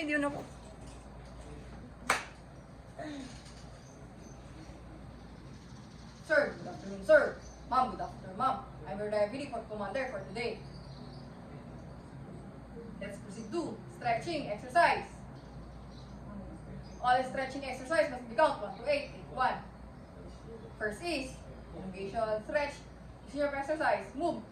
Naka-video na po. Sir, good afternoon, sir. Ma'am, good afternoon, ma'am. I'm your diabetic commander for today. Let's proceed to stretching exercise. All stretching exercise must be count 1 to 8. Take 1. First is elongation stretch. This exercise. Move.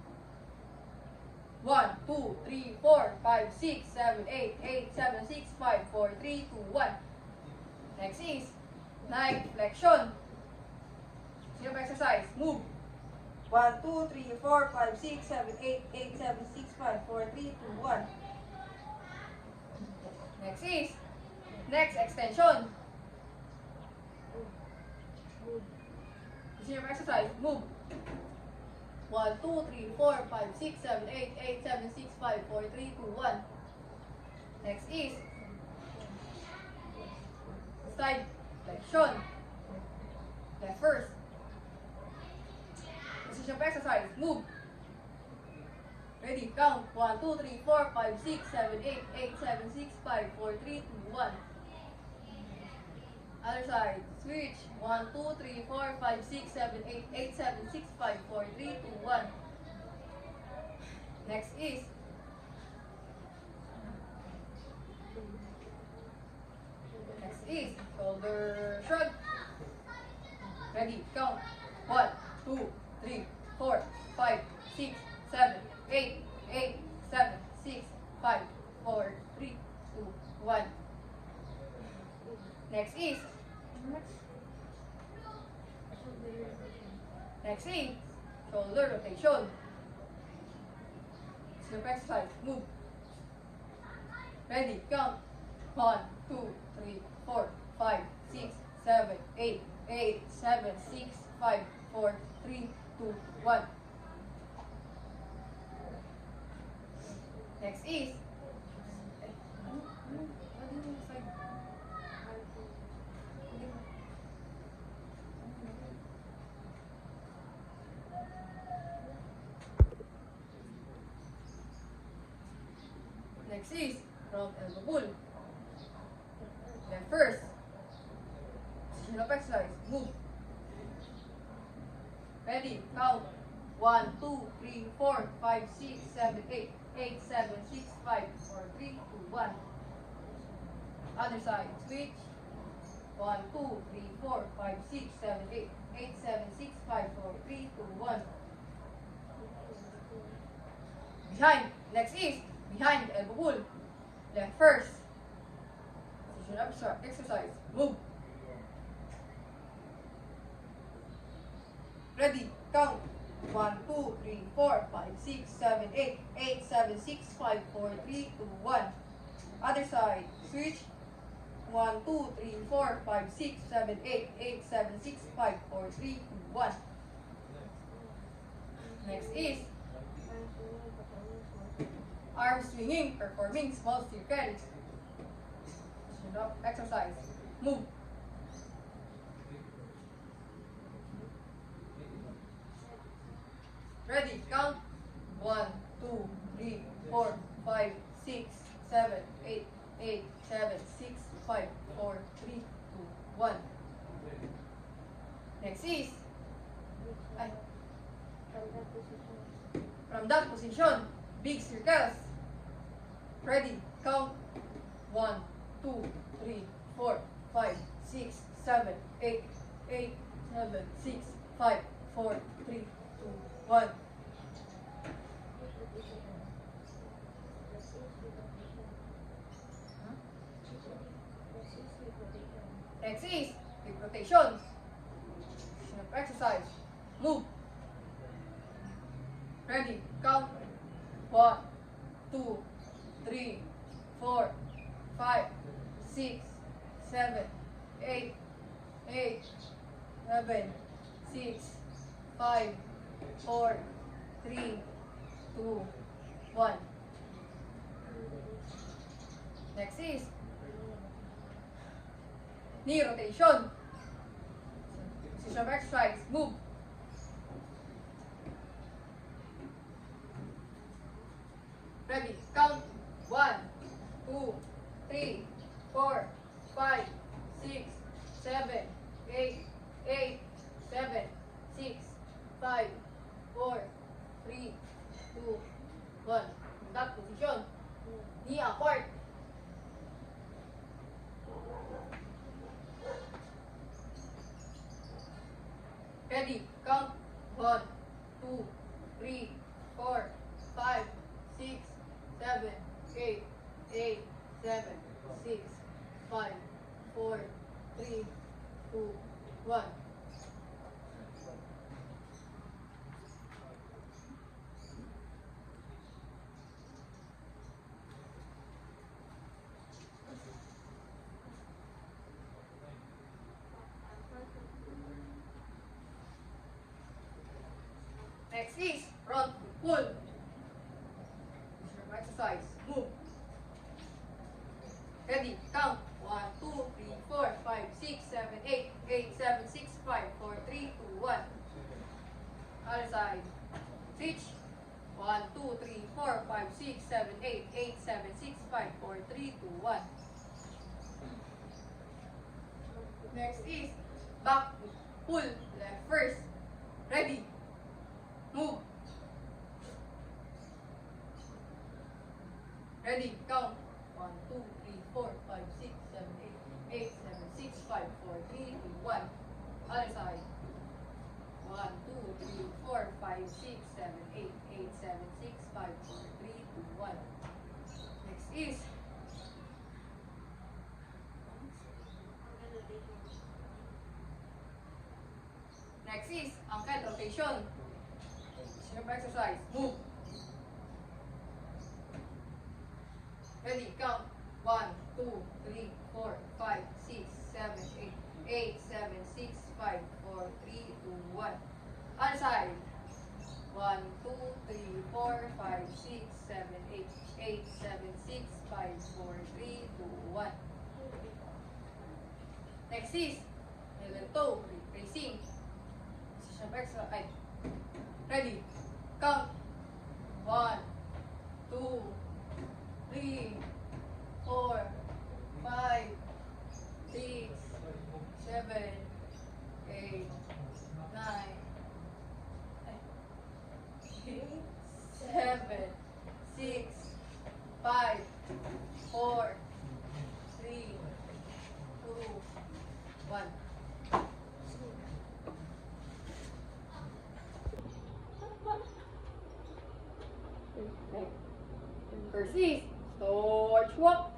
1, 2, 3, 4, 5, 6, 7, 8, 8, 7, 6, 5, 4, 3, 2, 1. Next is night flexion. This exercise. Move. 1, 2, 3, 4, 5, 6, 7, 8, 8, 7, 6, 5, 4, 3, 2, 1. Next is next extension. This is your exercise. Move. 1, 2, 3, 4, 5, 6, 7, 8, 8, 7, 6, 5, 4, 3, 2, 1. Next is side flexion. Left first. This is your exercise. Move. Ready? Count. 1, 2, 3, 4, 5, 6, 7, 8, 8, 7, 6, 5, 4, 3, 2, 1. Other side. Switch. 1, 2, 3, 4, 5, 6, 7, 8, 8, 7, 6, 5, 4, 3, 2, 1. Next is shoulder shrug. Ready? Count. 1, 2, 3, 4, 5, 6, 7, 8, 8, 7, 6, 5, 4, 3, 2, 1. Next is shoulder rotation. Sleep exercise. Move. Ready? Count. 1, 2, 3, 4, 5, 6, 7, 8, 8, 7, 6, 5, 4, 3, 2, 1. Next is front elbow pull. Then first, position of exercise. Move. Ready? Count. 1, 2, 3, 4, 5, 6, 7, 8, 8, 7, 6, 5, 4, 3, 2, 1. Other side. Switch. 1, 2, 3, 4, 5, 6, 7, 8, 8, 7, 6, 5, 4, 3, 2, 1. Behind. Next is behind elbow pull. Left first. Position of exercise. Move. Ready? Count. 1, 2, 3, 4, 5, 6, 7, 8, 8, 7, 6, 5, 4, 3, 2, 1. Other side. Switch. 1, 2, 3, 4, 5, 6, 7, 8, 8, 7, 6, 5, 4, 3, 2, 1. Next is arm swinging, performing small circle. Exercise. Move. Ready? Count. 1, 2, 3, 4, 5, 6, 7, 8, 8, 7, 6, 5, 4, 3, 2, 1. Next is from that position, big circles. Ready? Count. 1, 2, 3, 4, 5, 6, 7, 8, 8, 7, 6, 5, 4, 3, 2, 1. Next is big rotation. Exercise. Move. Ready? Count. 1, 2, 3, 4, 5, 6, 7, 8, 8, 7, 6, 5, 4, 3, 2, 1. Next is knee rotation. Position of exercise. Move. Ready? Count. 1, 2, 3, 4, 5, 6, 7, 8, 8, 7, 6, 5, 4, 3, 2, 1. That position. Knee apart. Ready, count. 1, 2, 3, 4, 5, 6, 7, 8, 8, 7, 6, 5, 4, 3, 2, 1. Next is front pull. Exercise. Move. Ready. Count. 1, 2, 3, 4, 5, 6, 7, 8, 8, 7, 6, 5, 4, 3, 2, 1. Other side. Switch. 1, 2, 3, 4, 5, 6, 7, 8, 8, 7, 6, 5, 4, 3, 2, 1. Next is back pull. Left first. Ready. Move. Ready, count. 1, 2, 3, 4, 5, 6, 7, 8, 8, 7, 6, 5, 4, 3, 2, 1. Other side. 1, 2, 3, 4, 5, 6, 7, 8, 8, 7, 6, 5, 4, 3, 2, 1. Next is ankle rotation. Simple exercise. Move. Ready, count. 1, 2, 3, 4, 5, 6, 7, 8, 8, 7, 6, 5, 4, 3, 2, 1. Other side. 1, 2, 3, 4, 5, 6, 7, 8, 8, 7, 6, 5, 4, 3, 2, 1. Next is heel toe retracing. Position exercise. Ready. Count. 1, 2, 3, 4, 5, 6, 7, 8, 9, 7, 6, 5, 4, 3, 2, 1. First is torch walk.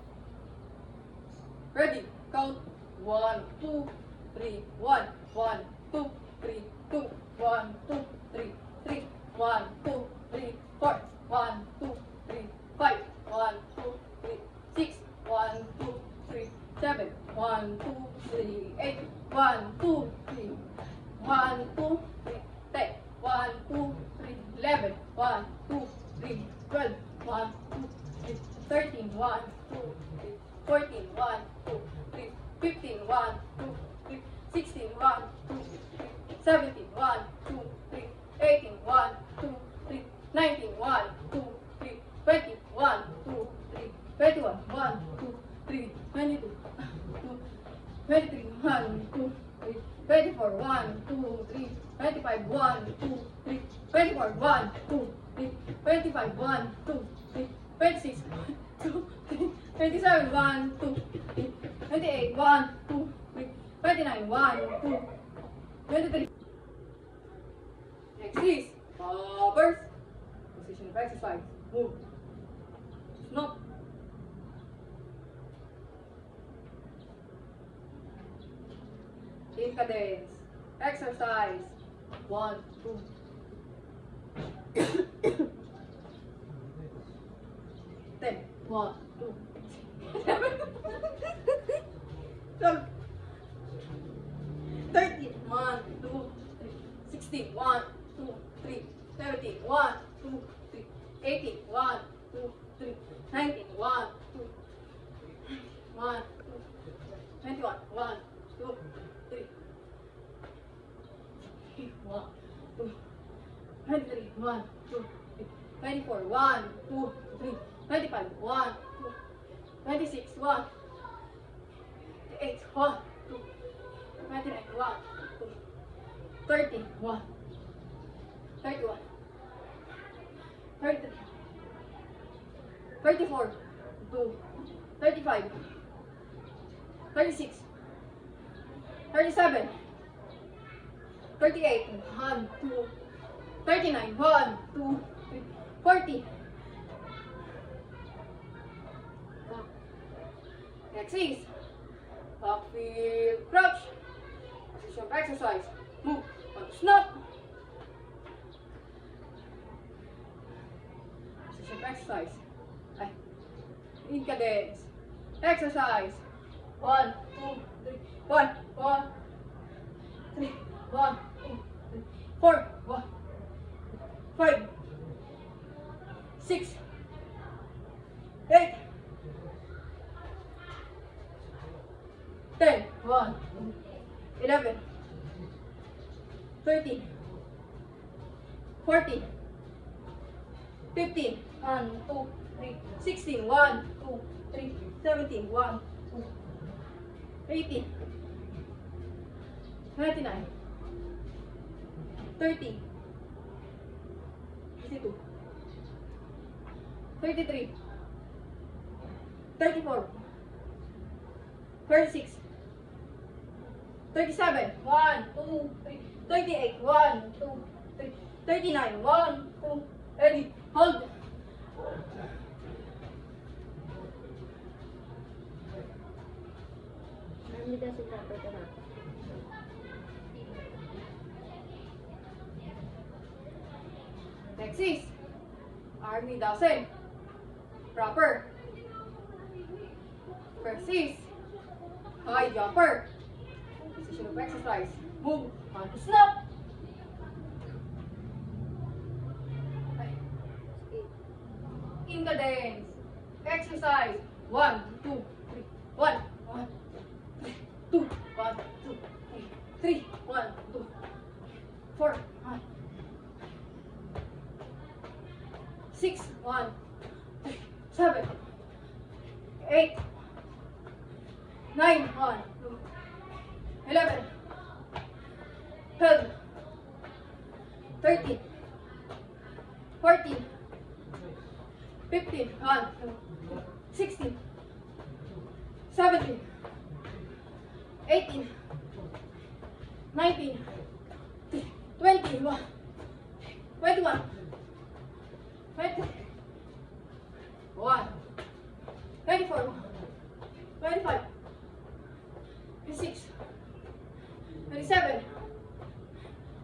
Ready, count. 1, 2, 3, 1, 1, 2, 3, 2, 1, 2, 3, 3, 1, 2, 3, 4, 1, 2, 3, 5, 1, 2, 3, 6, 1, 2, 3, 7, 1, 2, 3, 8, 1, 2, 3, 1, 2, 3, 10, 1, 2, 3, 11, 1, 2, 3, 12, 1, 2, 3, 13, 1, 2, 3, 14, 1, 2, 3, 15, 1, 2, 3, 16, 1, 2, 3, 17, 1, 2, 3, 18, 1, 2, 3, 19, 1, 2, 3, 20, 1, 2, 3, 21, 1, 2, 3, 22, 23, 1, 2, 3, 24, 1, 2, 3, 25, 1, 2, 3, 24, 1, 2, 3, 25, 1, 2, 3, 26, 1, 2, 3, 27, 1, 2, 3, 28, 1, 2, 3, 29, 1, 2, 23. Next is hovers. Position of exercise. Move. Snop. In cadence. Exercise. 1, 2. 10. 1, 2. 12. 13. 1, 2, 3. 16. 1, 2, 3. 17. 1, 2, 3. 18. 1, 2, 3. 19. 1, 2. 1, 2. 21. 1, 2, 3. 1, 2. 23. 1, 2, 3. 24. 1, 2, 3. 25. 1, 2. 26. 1, 8, 1, 2, 29, 1, 2, 30, 1, 31, 33, 34, 2, 35, 36, 37, 38, 1, 2, 39, 1, 2, 3, 40. Next is backfield crouch. Position of exercise. Move. Snap. Position of exercise. Ay. In cadence. Exercise. 1, 2, 3, 1, 1, 3, 1, 2, 3, 4, 1, 5, 6, 8, 10, 1, 11, 13, 14, 15, 1, 2, 3, 16, 1, 2, 3, 17, 1, 2, 18, 29, 30, 32, 33, 34, 36, 37, 1, 2, 3, 38, 1, 2, 3, 39, 1, 2, ready, hold. Hindi kasi dapat ka na. Next is Army dozen. Proper. First is high jumper. Position of exercise. Move. On to snap. In cadence. Exercise. 1, 2, 3. 1, 1, 2, 1, 2, 3, 1, 2, 4, 1, 6, 1, 7, 8, 9, 1, 2, 11, 12, 13, 14, 15, 1, 2, 16, 17, 18, 19, 20, 21, 20, 1, 24, 25, 26, 27,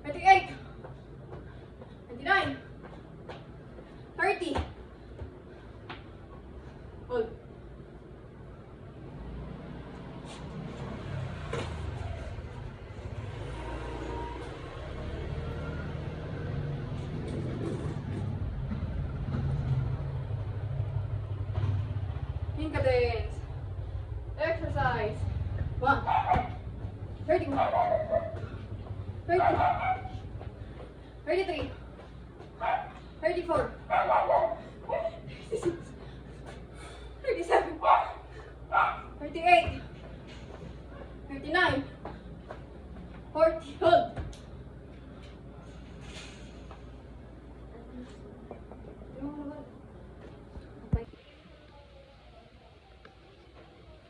28, 29, 30. Hold. In cadence. Exercise. 1, 31, 30, 33, 34, 36, 37, 38, 39, 40. Hold.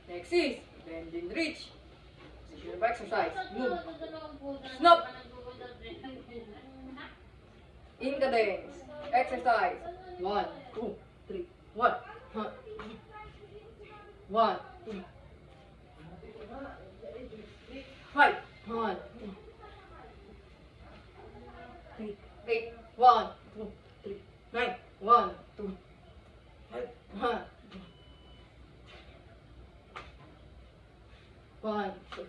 Next is bend and reach. Position of exercise. Move. Snap. In cadence. Exercise. 1, 2, 3, 1. 1, 2, 5. 1, 2, 3, 8. 1, 2, 3, 9. 1, 2, 1, 2. 1, 2,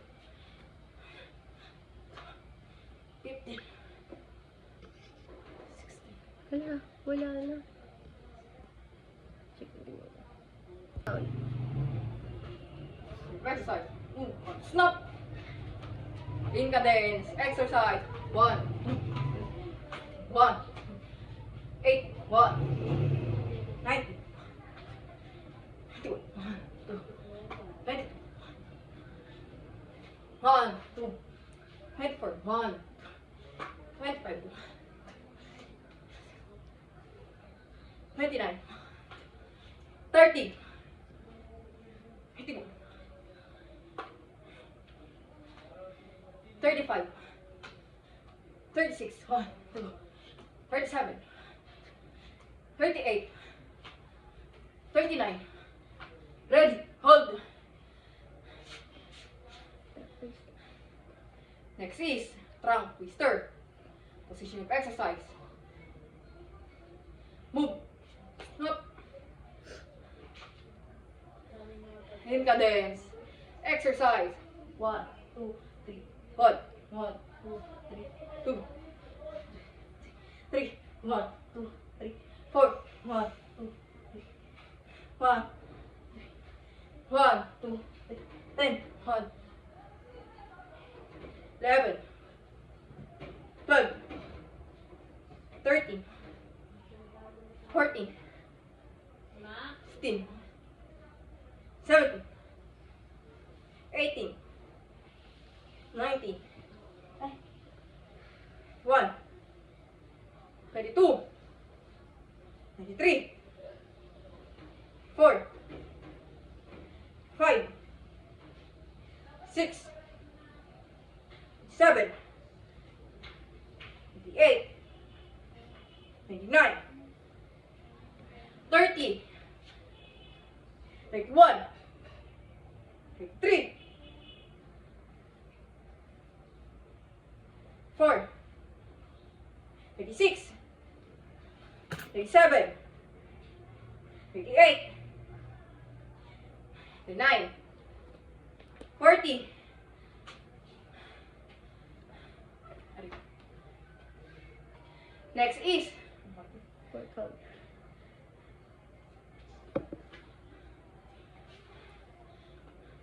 15, 16. Wala na. Check mo. Exercise. Snap. In cadence. Exercise. 1, 1, 8, 1, 19, 21, 2, 20. 1, 2, 24, 1, 25, 29, 30, 31, 35, 36, 1, 2, 37, 38, 39. Ready, hold. Next is trunk twister. Position of exercise. Move. Snap. In cadence. Exercise. 1, 2, 3. Hold. 1, 2, 3. 2. 3. 1, 2, 3. 4. 1, 2, 3. 1. 1, 2, 3. 10. 1. 11, 12, 13, 14, 15, 17, 18, 19, 1, 22, 23, 4, 5, 6, 7, 28, 29, 30, 31, 33, 4, 36, 37, 38, 39, 40. Next is Workout.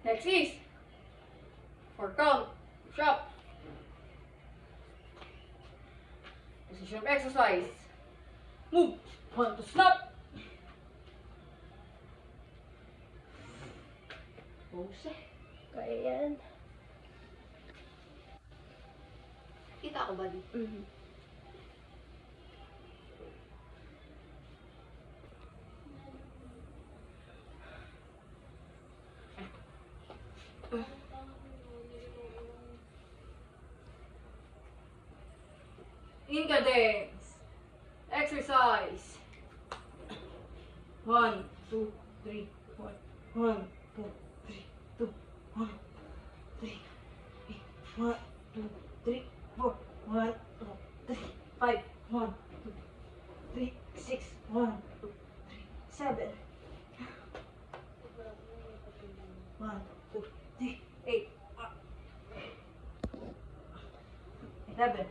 next is for count, push up. Position of exercise. Move. 1 to snap. Pose. Kaya yan. Kita ko ba dito? Mhm. In cadence. Exercise. 1, 2, 3, 4. 1, 2, 3, 2, 1, 3, 1, 2, 3, 4. 1, 2, 3, 5. 1, 2, 3, 6. 1, 2, 3, 7. 1, 2, 3, 8. 11.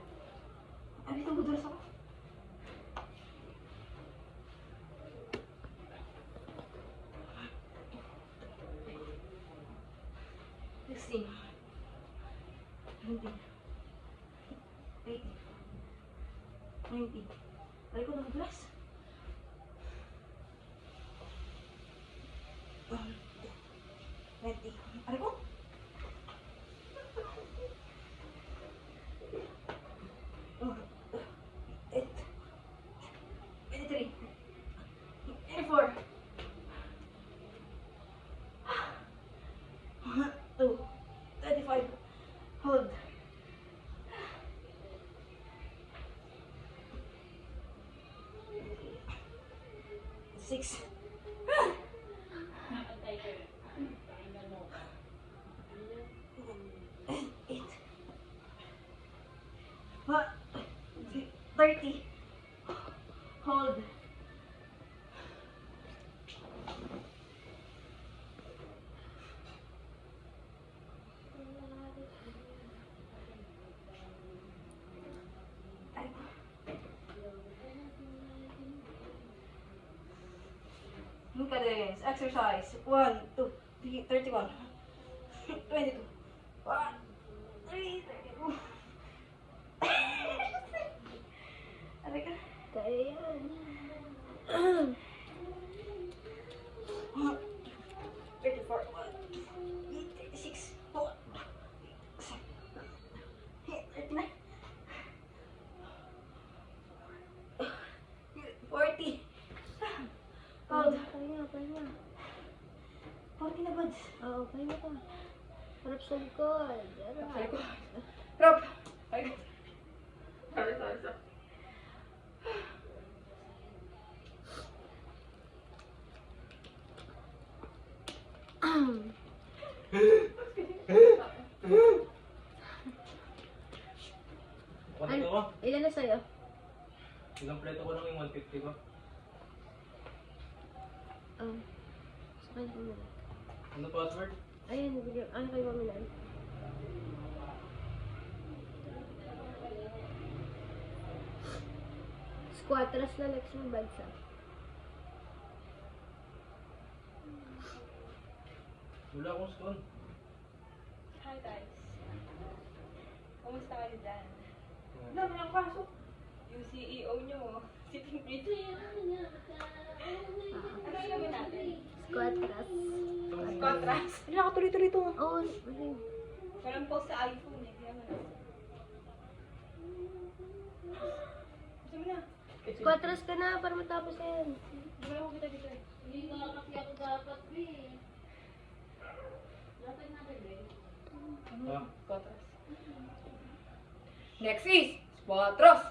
Ay, dito madulas ako. 16. 17. 18. 19. Ay, ko na madulas. 20. Aray ko. 8. 23. 24. 2. 25. Hold. 6. 8. 30. Hold. Look at this. Exercise. 1, 2, 3, 31. 22. 1, 3, 32. Aray ka. Kaya yan. 34. 1, buds. Oo, pahinga ka. Harap sa likod. Sa likod. Drop. Ay. Sorry. Ano ko? Ilan na sa'yo? Ilang pleto ko lang yung 150 ko. Sa kanya ko muna. Ano password? Ayan, nabigyan. Ano kayo mamilan? Squatras na next mo bansa. Wala akong stone. Hi guys. Kumusta kayo dyan? Dami ng pasok. Yung CEO nyo, si Pimpin. Ano ilamin natin? Squatras. Contrast. Hindi nakatuloy-tuloy ito. Oo, okay. Walang post sa iPhone eh. Kaya mo na. Gusto mo na? Squatras ka na para matapos na yan. Hindi mo na ako kita dito eh. Hindi nga kasi ako dapat, eh. Dapat natin, eh. Ha? Contrast. Next is Squatros.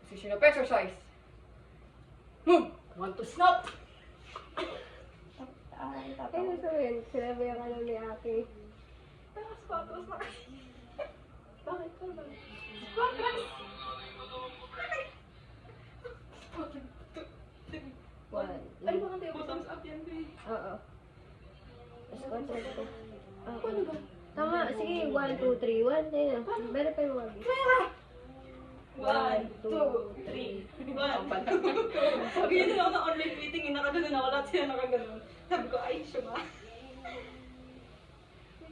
Position of exercise. Move. Want to snap. Ano sabihin? Sinabi yung ano ni Aki. Squatros na. Bakit ka ba? Squatros. One. Ano ba kanta yung thumbs up yan, Gray? Oo. Squatras ka. Oo. Paano ba? Tama. Sige, 1, 2, 3. 1, tayo na. Verify mo, Abi. 1, 2, 3. 1, 2, 3. Sabi niya na ako na online meeting, nakaganon ako, lahat sila nakaganon. Sabi ko, ay, siya ba?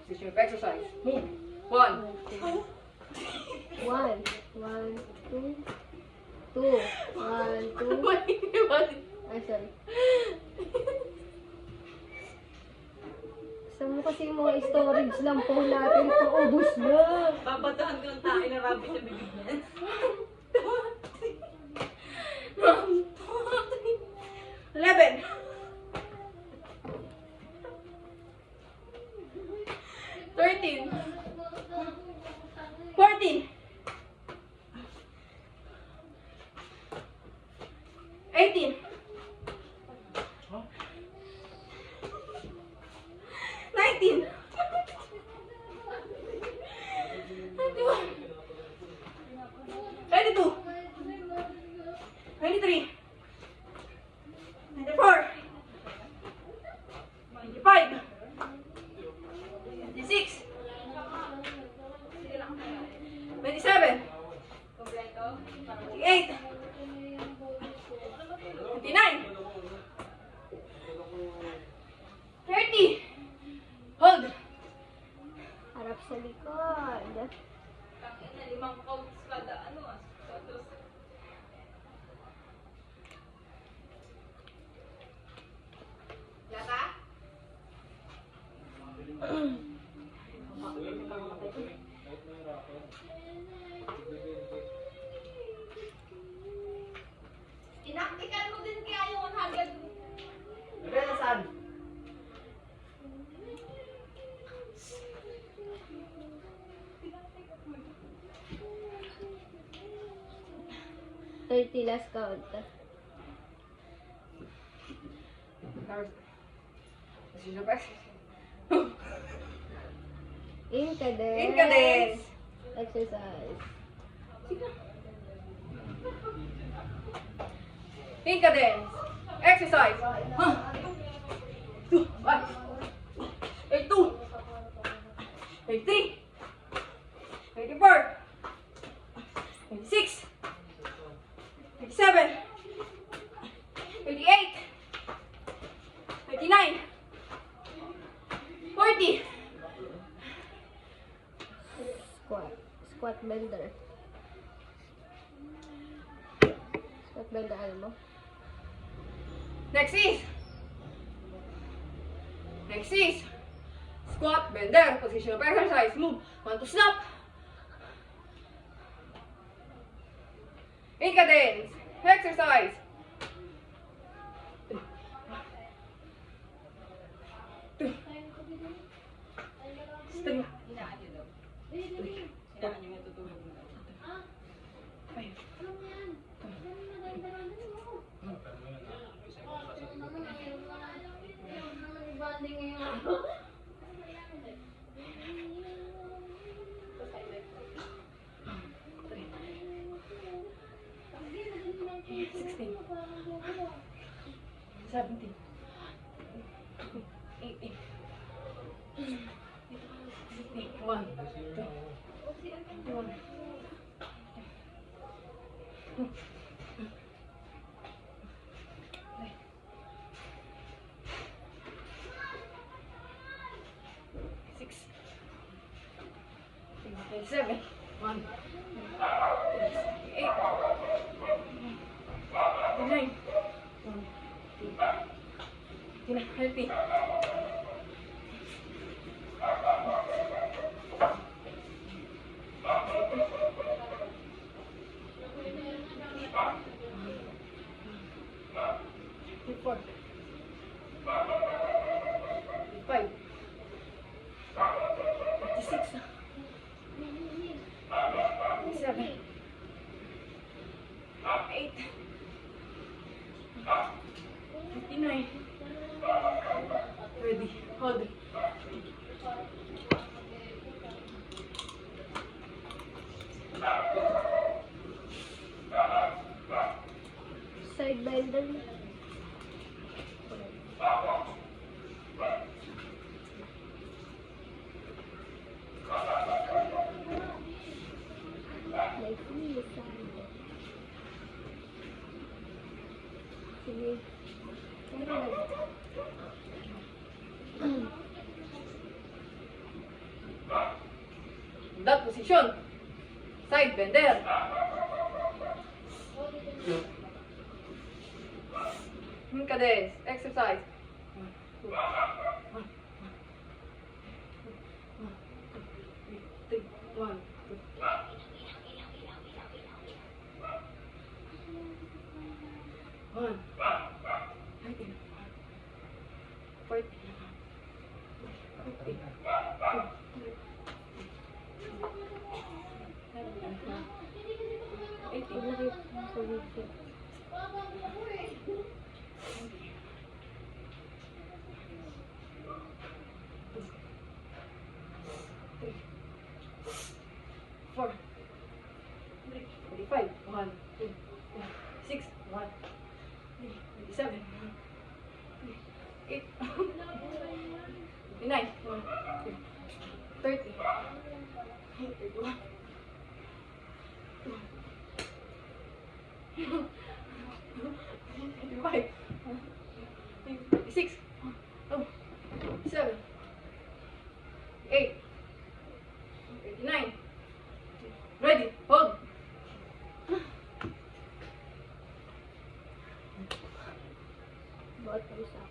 Position of exercise. Move. 1. 1, 1, 2, 2, 1, 2. Ay, sorry. Gusto mo kasi yung mga storage lang po natin. Paubos na. Babatahan ko ng tayo na rabbit sa bibig niyan. 11. 13. 14. 18. 19. 22. 23. 24. 25. 26. 27. 28. 29. 30. Hold. Harap sa likod. Tangina, 5 counts kada ano ah. Yata? Inaktikan mo din kaya yung 100. Nagaya na saan? Last count. Incadence. Incadence. Exercise. Incadence. Exercise. 2, 1, 82, 83, 84, 86, 87, 88, 89, 40. Squat. Squat bender. Squat bender, ano mo? Next is squat, bender, position of exercise, move, 1 to snap. Incadence, exercise. bonding ngayon. Sixteen. 17. 18. 1. 1. 6. 7. 1. 8. 9. 1. Healthy. Four. 5. 56. 7. 8. 59. Ready. Hold. Side bender. Like me, side. Sige. That position. Side bender. Cadence. Exercise. 1, 2, 3, 1, 2. 1. 19. 14. 15. 18. Laki sa video. 4, 45, 1, 2, 6, 1, 7, 8, 9, 1, 30, 31, 35, 36, 7, 8, 89. Ready, hold. Bottoms up.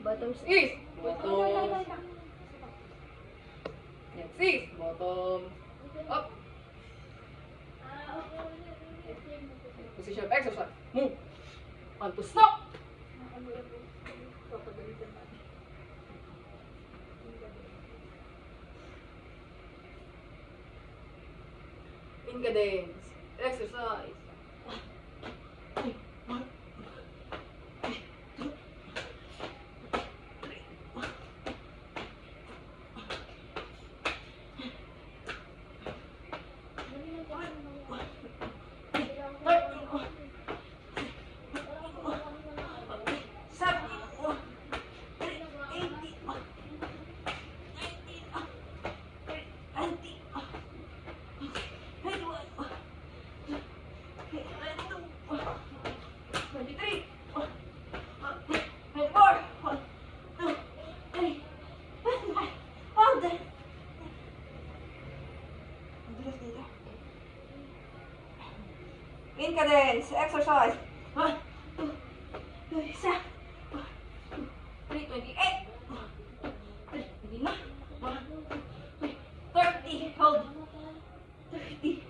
Bottoms up. Is bottom. Next is bottom up. Position of exercise. Move. On to stop. In cadence. Exercise. 1, 2, 3, 23, 24, 1, 2, 3, 25, hold it. In cadence, exercise. 1, 2, 3, 7, 1, 2, 3, 28, 1, 2, 29, 1, 2, 3, 30, hold. 30.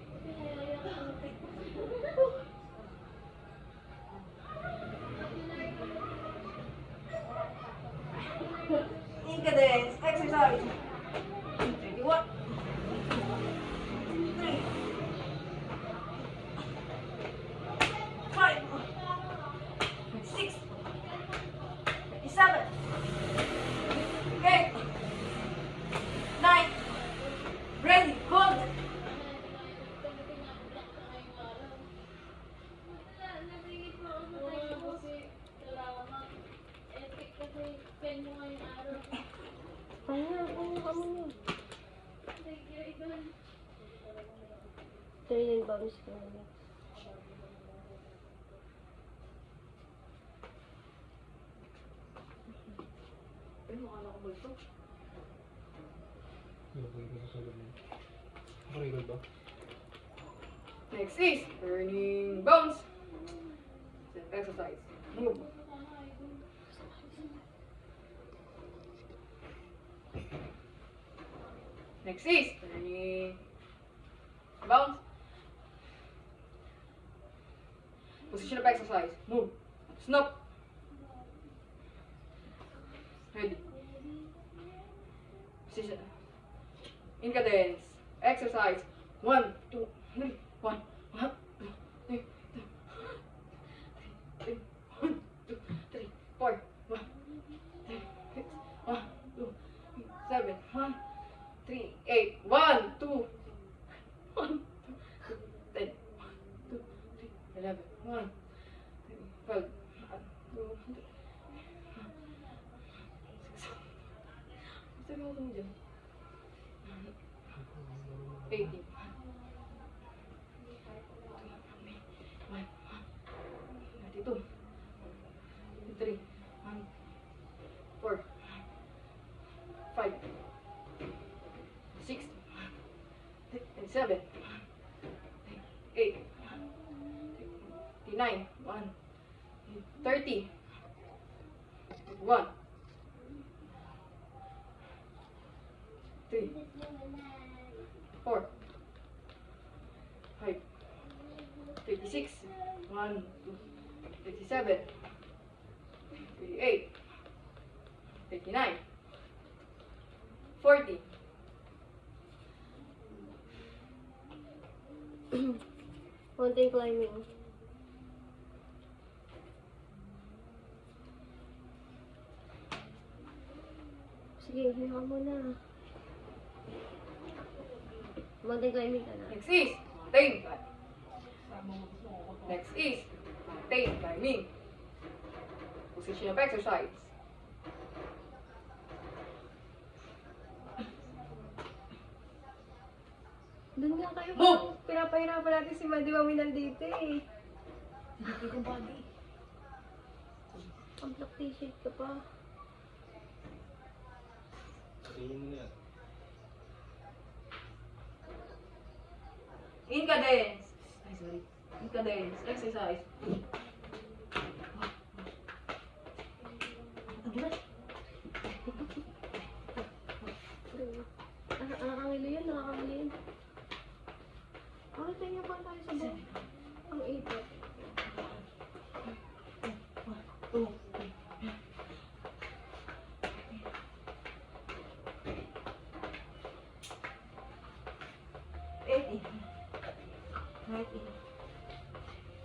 In cadence, exercise. 21, 3, 5, bounce ka na. Ay, makala ko ba ito? Next is turning bounce. Exercise. Move. Next is turning bounce. Position of exercise. Move. Snap. Ready. Position. In cadence. Exercise. 1, 2, 3, 1, 1, 2, 3, 2, 1, 2, 3, 4, 1, 3, 6, 1, 2, 7, 1, 3, 8, 1, 2, 1, 10, 2, 3, 11, 1, 12, 2, 18, 32, 33, 4, 5, 6, 7, 8, 39, 1, 30, 1, 3, 4, 5, 36, 1, 2, 37, 38, 39, 40, Mountain climbing. Sige, hinga mo na. Mountain climbing ka na. Next is maintain. Next is maintain climbing. Position of exercise. Doon nga kayo. Move! Pinapahirapan natin si Mandy Maminal dito eh. Hindi kong body. Ang black t-shirt ka pa. Tingin mo na yan. In cadence. Ay, sorry. In cadence. Exercise. Nakakangilo yun, nakakangilo yun. Tayo niyo pa tayo sa buhay. Ang ipot. 2, 80, 90,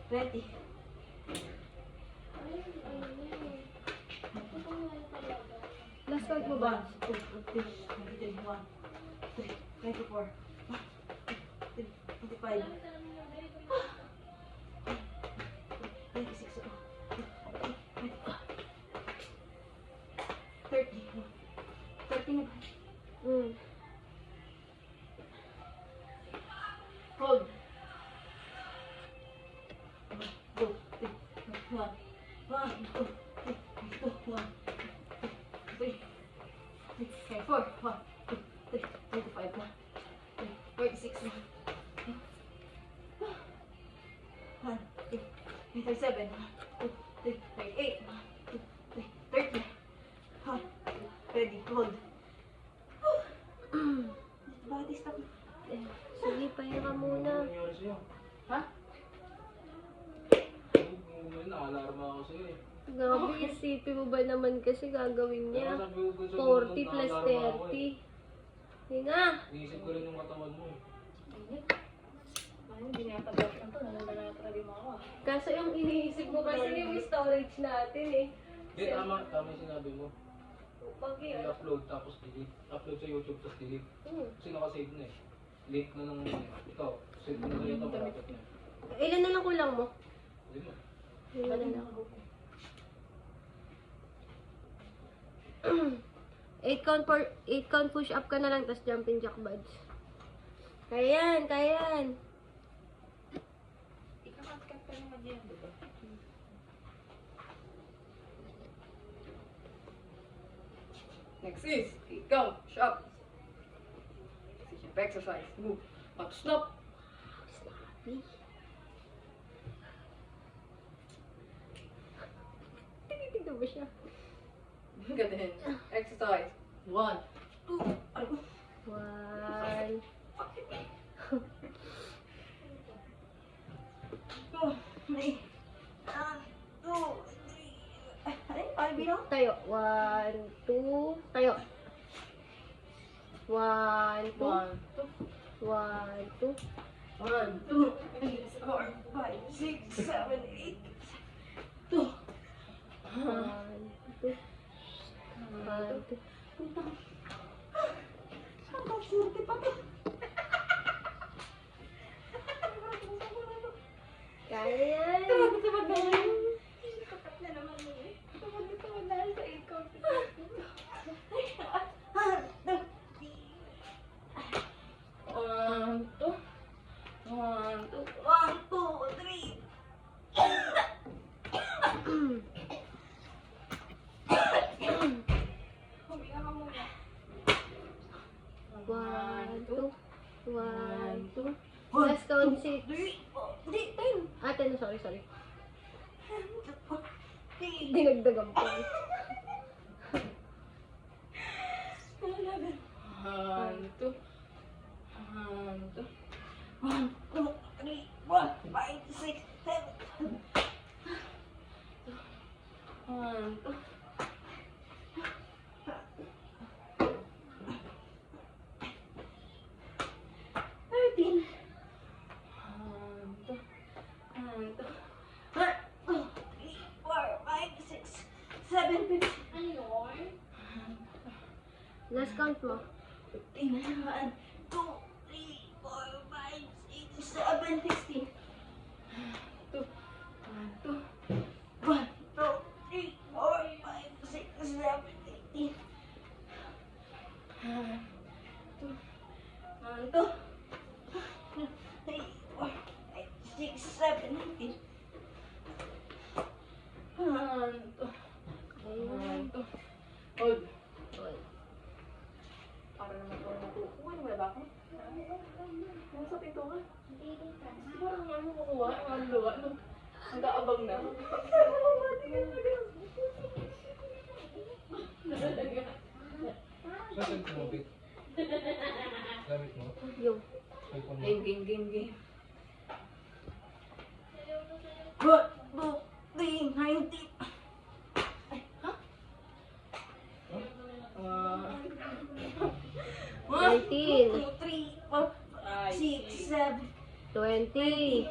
20, Last count mo ba? 1, 2, 3, 1, 3, 24, 3, 25, 26, 30, 30 na ba? Hold. 1, 2, 3, 1, 2, 3, 2, 1, 3, 4, 1, 2, 3, 25, 1, 46, 1, 37, 1, 2, 3, 38, 1, 2, 3, 30, 1, ready, hold. Body stop. Sige, pahinga ka muna. Ano nangyari sa'yo? Ha? Ngayon, nakalarma ako sa'yo eh. Grabe, isipin mo ba naman kasi gagawin Kaya niya? sabi ko kung 40 plus nakalarma ako 30. Hinga! Iisip ko rin yung katawan mo eh. Ano, hindi na yata buksan to. Nananda na yata rin ako. Kaso yung iniisip mo kasi yung storage natin eh. Hindi, tama yung sinabi mo. Pag yun. I-upload tapos delete. Upload sa YouTube tapos delete. Hmm. Kasi nakasave na eh. Link na nung ikaw. Save mo na rin ito, malapit na. Ilan na lang kulang mo? Hindi mo. Ilan na lang. 8 count push up ka na lang, tapos jumping jack buds. Kaya yan, kaya yan. Next is count, shop. Exercise, move. Up, stop. Tinitignan ba siya? Ganun. Exercise. 1, 2, 1, tayo. 1, 2, tayo. 1, 2, 1, 2. 1, 2, 3, 4, 5, 6, 7, 8. 2. 1, 2. 1, 2. Kaya yan. Tawag na yan. One, two. One, two. One, two, three. One, two. 1, 2. Let's count 6. Ate, no, sorry. Dinagdagan po. One, two. One, two. 1, 2, 3, 4, 5, 6, 7. 1, 2. 13. 1, 2. 1, 2. 1, 2, 3, 4, 5, 6, 7, 15. Ano yun? Last count mo. 15. 1, 2, 3, 4, 5, 6, 7, 16. 2, 1, 2, 1, 2, 3, 4, 5, 6, 7, 18. 1, 2, 1, 2, 3, 4, 5, 6, 7, 18. 1, 2, 1, 2. Hold. Para naman ito nakukuha. Ano ba ako? Nasa pinto ka? Parang ano kukuha? Ang luwa. Ang kaabang na. Saan ka kumabit? Gamit mo? Yung. iPhone mo? Game. 1, 2, 3, 90. Ay, ha? 19. 2, 3, 4, 6, 7. 20.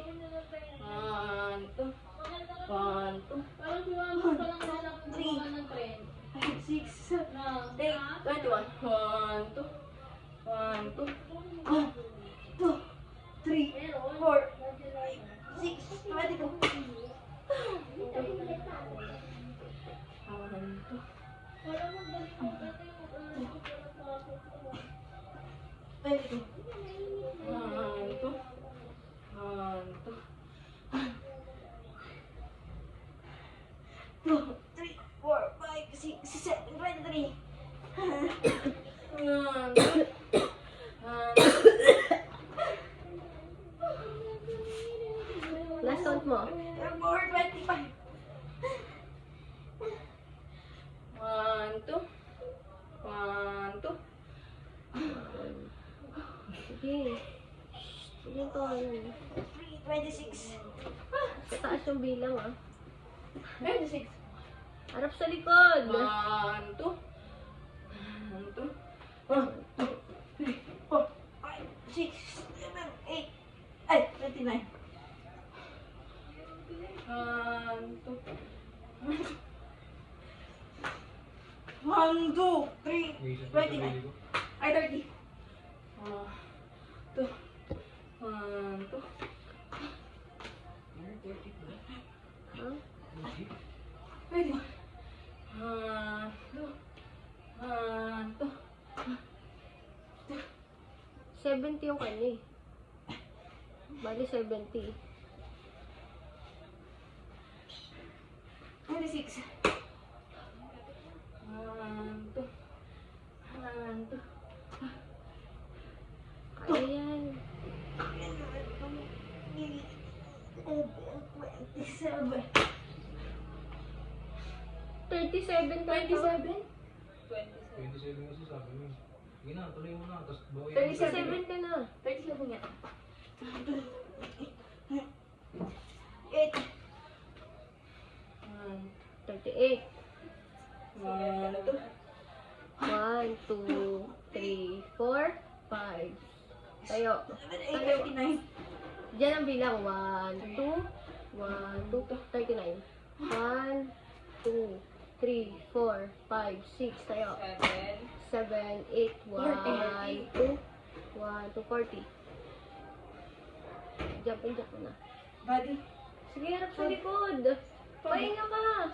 1, 2, 1, 2, Parang sumama pa lang nila kung gumawa ng trend. 5, 6, 7, Na, 8, 21. 1, 2, 1, 2, 1, 2, 3, 4, 6, 22. 1, 2, parang magaling mo kasi yung parang pasok ko. 22. 1, 2, 1, 2, 2, 3, 4, 5, 6, 7, 23. 1, 2, 1, Last count mo. 4, 25. 1, 2, 1, 2. Sige. Sige to. 26. Sa taas yung bilang ah. 26. Harap sa likod. 1, 2. 1, 2. 1, 2, 3, 4, 5, 6, 7, 8. Ay, 29. 1, 2. 1, 2, 3, Iisip ko sa sarili ko. ay, 30. 2, 1, 2. Ha? 21. 1, 2. 1, 2. 70 yung kanya eh. Bali 70. 26. 1, 2. 37. 37 ka. 27? 27 kasi sabi mo. Sige na, tuloy mo na. Tapos bawi 37 ka na. 37 nga. 8. 38. 1, 1, 2, 3, 4, 5. Tayo. 39. Diyan ang bilang. 1, 2, 1, 2, 39. 1, 2, 3, 4, 5, 6. Tayo. 7, 8, 1, 2, 1, 2, 40. Jump na. Body. Sige, harap sa likod. Pahinga ka.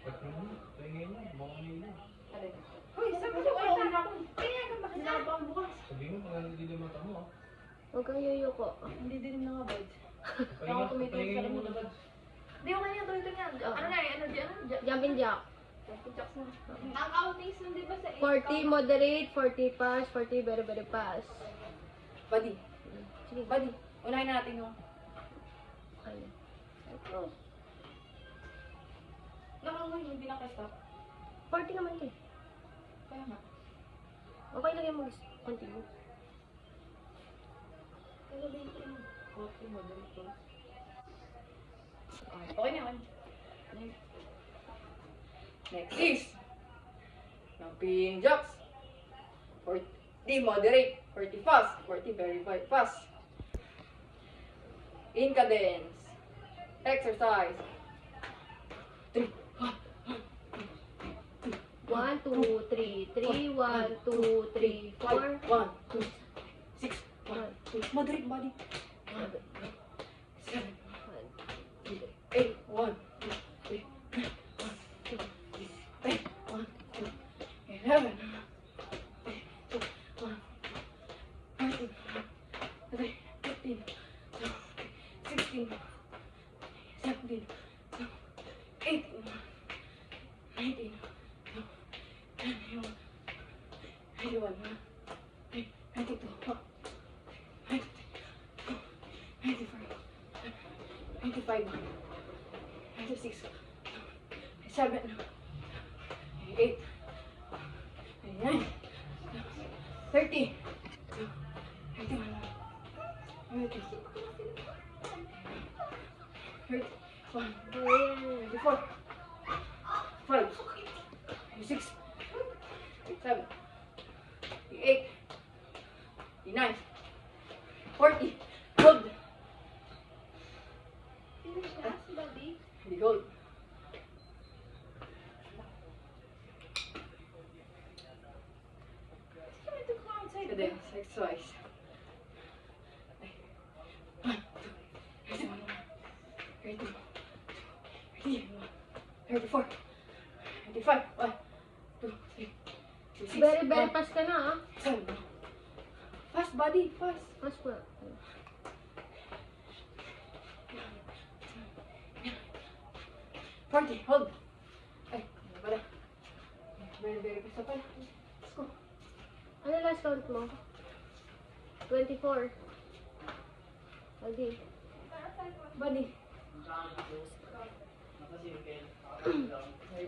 Ba't mo? Tingin mo. Baka may ilo. Uy, sabi ko wala na ako. Kaya ka bakit na ako bukas? Sabi mo, pag hindi din mata mo. Huwag kang yuyuko. Hindi din na nga, Bud. Pahinga, tumitingin pahingin sa mo rin muna. mo. Hindi ko kanya tuloy yan. Ano na eh, ano dyan? Jumping jack. Jacks na. Ang outings nun di ba sa 40 moderate, 40 pass, 40 very very pass. Buddy. Sige. Buddy. Unahin na natin yung... Ano? Ito. Nakangoy yung pinaka-stop. 40 naman ito. Kaya nga. Okay lang yung mag-continue. Ano ba yung ano? Okay, model ito. Okay na yan. Next is jumping jacks. 40 moderate, 40 fast, 40 very fast. In cadence. Exercise. 3, 1, 2, 3, 3, 1, 2, 3, 4. 1, 2, 6, 1, 2. Moderate body. 7, 8, 1, 2, 3, 10, 1, 2, 11, 12, 1, 13, 15, 16, 17, 18, 19, 21, 22, 25, 26, 27, 28, 29, 30, 31, 32, 31, 34, 5, 6, 7, 8, 9, 40, hold. Finish na si Buddy. Hindi hold. Kami ito ko outside. Good day. Exercise. 1, 2, 31, 32, 34, 35, 1, 2, 3, 6, Very very pass ka na ah. 7. Fast body, fast. Pass pa. 40, hold. Ay, ano pala. Very fast na pala. Let's go. Ano last count mo? 24. Okay. Body.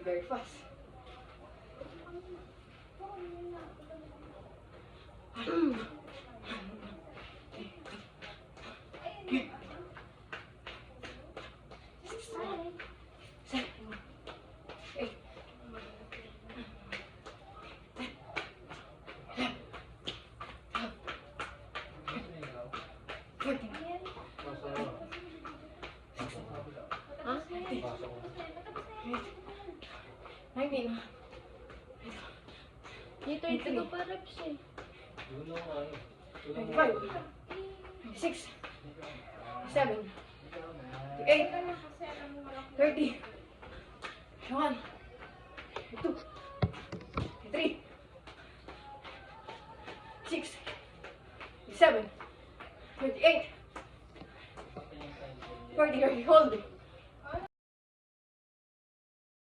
Very fast. Ha? 19. Dito ito ko pa reps eh. Yun lang ako. 25. 26. 27. 28. 30. 31. 32. 33. 6. 7. 28. 40. Hold.